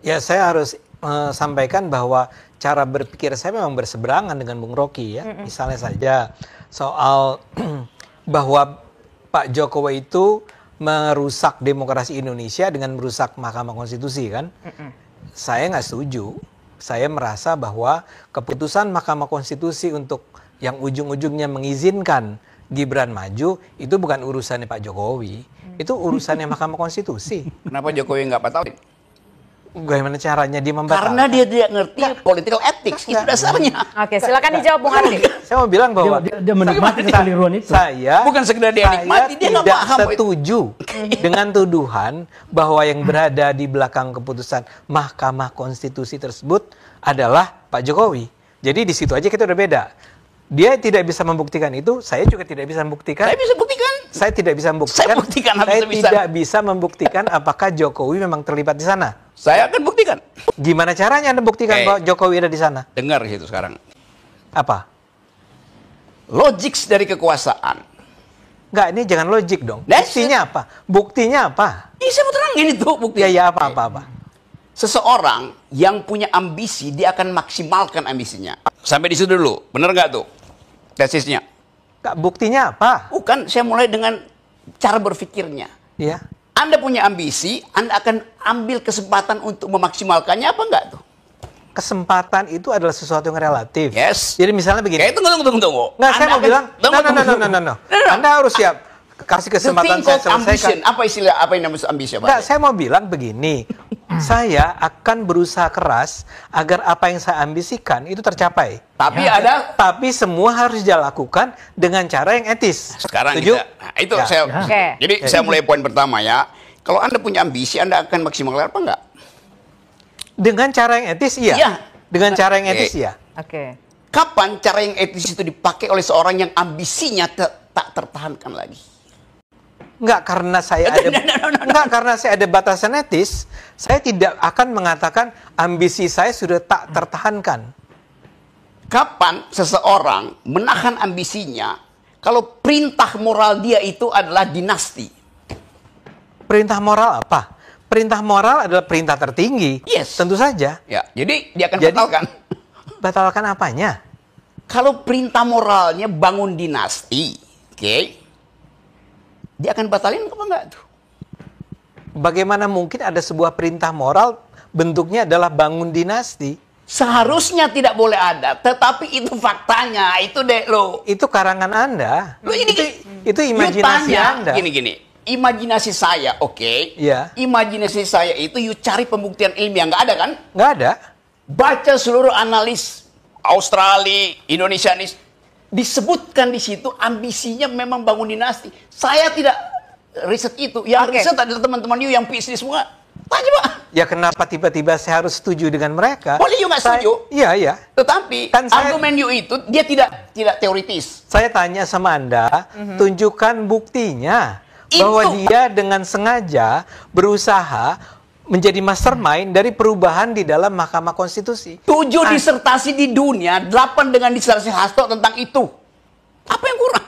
Ya, saya harus sampaikan bahwa cara berpikir saya memang berseberangan dengan Bung Rocky ya. Misalnya saja soal bahwa Pak Jokowi itu merusak demokrasi Indonesia dengan merusak Mahkamah Konstitusi kan. Saya nggak setuju. Saya merasa bahwa keputusan Mahkamah Konstitusi untuk yang ujung-ujungnya mengizinkan Gibran maju itu bukan urusannya Pak Jokowi, itu urusannya Mahkamah Konstitusi. Kenapa Jokowi nggak batalin? Bagaimana caranya dia membatalkan? Karena dia tidak ngerti political ethics, itu dasarnya. Oke, silakan dijawab Bung Ardi. Saya mau bilang bahwa dia menikmati kekeliruan itu. Saya bukan sekedar dia nikmati, dia nggak tidak paham. setuju dengan tuduhan bahwa yang berada di belakang keputusan Mahkamah Konstitusi tersebut adalah Pak Jokowi. Jadi di situ aja kita udah beda. Dia tidak bisa membuktikan itu, saya juga tidak bisa membuktikan. Saya bisa buktikan. Saya tidak bisa membuktikan. Saya buktikan, saya bisa. tidak bisa membuktikan apakah Jokowi memang terlibat di sana. Saya akan buktikan. Gimana caranya Anda buktikan bahwa Jokowi ada di sana? Dengar itu sekarang. Apa? Logik dari kekuasaan. Enggak, ini jangan logik dong. That's Buktinya apa? Buktinya apa? Ini saya mau terangin itu bukti. Ya apa. Seseorang yang punya ambisi, dia akan maksimalkan ambisinya. Sampai di situ dulu. Benar nggak tuh? Tesisnya. Enggak, buktinya apa? Bukan, saya mulai dengan cara berpikirnya. Ya. Anda punya ambisi, Anda akan ambil kesempatan untuk memaksimalkannya apa enggak tuh? Kesempatan itu adalah sesuatu yang relatif. Yes. Jadi misalnya begini. Tunggu. Nggak, saya mau bilang, no. Anda harus siap. Kasih kesempatan saya selesaikan. Apa istilah, apa yang namanya ambisi? Nggak, saya mau bilang begini. Saya akan berusaha keras agar apa yang saya ambisikan itu tercapai. Tapi semua harus dilakukan dengan cara yang etis. Sekarang setuju? Itu saya. Jadi saya mulai poin pertama ya. Kalau Anda punya ambisi, Anda akan maksimalkan apa enggak? Dengan cara yang etis, iya. Iya. Dengan cara yang etis, iya. Oke. Kapan cara yang etis itu dipakai oleh seorang yang ambisinya tak tertahankan lagi? Enggak, karena saya ada enggak, karena saya ada batasan etis, saya tidak akan mengatakan ambisi saya sudah tak tertahankan. Kapan seseorang menahan ambisinya kalau perintah moral dia itu adalah dinasti? Perintah moral apa? Perintah moral adalah perintah tertinggi. Yes. Tentu saja. Ya, jadi dia akan batalkan. Batalkan apanya? Kalau perintah moralnya bangun dinasti, oke? Dia akan batalin apa enggak tuh? Bagaimana mungkin ada sebuah perintah moral bentuknya adalah bangun dinasti? Seharusnya tidak boleh ada, tetapi itu faktanya, itu deh lo. Itu karangan Anda. Lo ini itu imajinasi Anda. Gini. Imajinasi saya, oke? Iya. Imajinasi saya itu you cari pembuktian ilmiah, nggak ada kan? Nggak ada. Baca seluruh analis Australia, Indonesianis, disebutkan di situ ambisinya memang bangun dinasti. Saya tidak riset itu. Yang riset adalah teman-teman you yang PhD semua. Tanya Pak. Ya kenapa tiba-tiba saya harus setuju dengan mereka? Boleh you nggak setuju? Iya. Tetapi kan argumen you itu dia tidak teoritis. Saya tanya sama Anda, tunjukkan buktinya bahwa dia dengan sengaja berusaha menjadi mastermind dari perubahan di dalam Mahkamah Konstitusi. 7 disertasi di dunia, 8 dengan disertasi Hasto tentang itu. Apa yang kurang?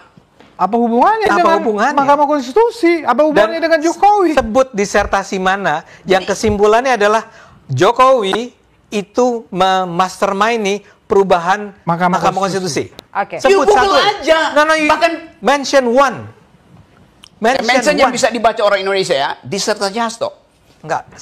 Apa hubungannya dengan Mahkamah Konstitusi? Apa hubungannya dengan Jokowi? Sebut disertasi mana yang kesimpulannya adalah Jokowi itu memastermind perubahan Mahkamah Konstitusi. Oke. Sebut satu aja. Bahkan mention one. Mention yang bisa dibaca orang Indonesia ya, disertasi Hasto. Enggak,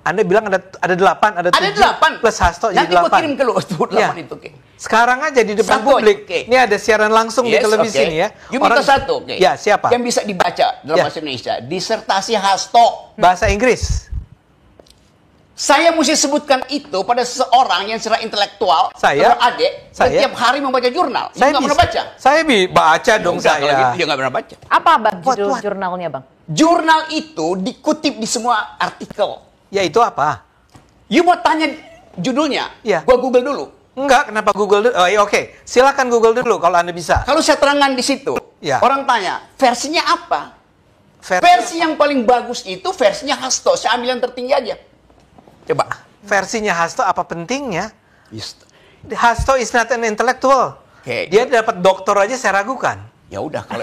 Anda bilang ada 8, ada 7. Ada 8 plus Hasto jadi 8. Nanti gue kirim ke lu 8 itu. Sekarang aja di depan publik. Ini ada siaran langsung di televisi nih ya. You minta satu, Ya, siapa? Yang bisa dibaca dalam bahasa Indonesia, disertasi Hasto. Bahasa Inggris. Saya mesti sebutkan itu pada seseorang yang secara intelektual, adik, setiap hari membaca jurnal. Saya nggak pernah baca. Saya baca dong saya. Kalau gitu dia nggak pernah baca. Apa Bang judul jurnalnya Bang? Jurnal itu dikutip di semua artikel. Ya itu apa? You mau tanya judulnya? Ya. Gua Google dulu. Enggak, kenapa Google dulu? Oh, ya, oke. Silakan Google dulu kalau Anda bisa. Kalau saya terangkan di situ, orang tanya, versinya apa? Versi yang paling bagus itu versinya Hasto. Saya ambil yang tertinggi aja. Coba. Versinya Hasto apa pentingnya? Hasto is not an intellectual. Dia dapat doktor aja saya ragukan. Ya udah kalau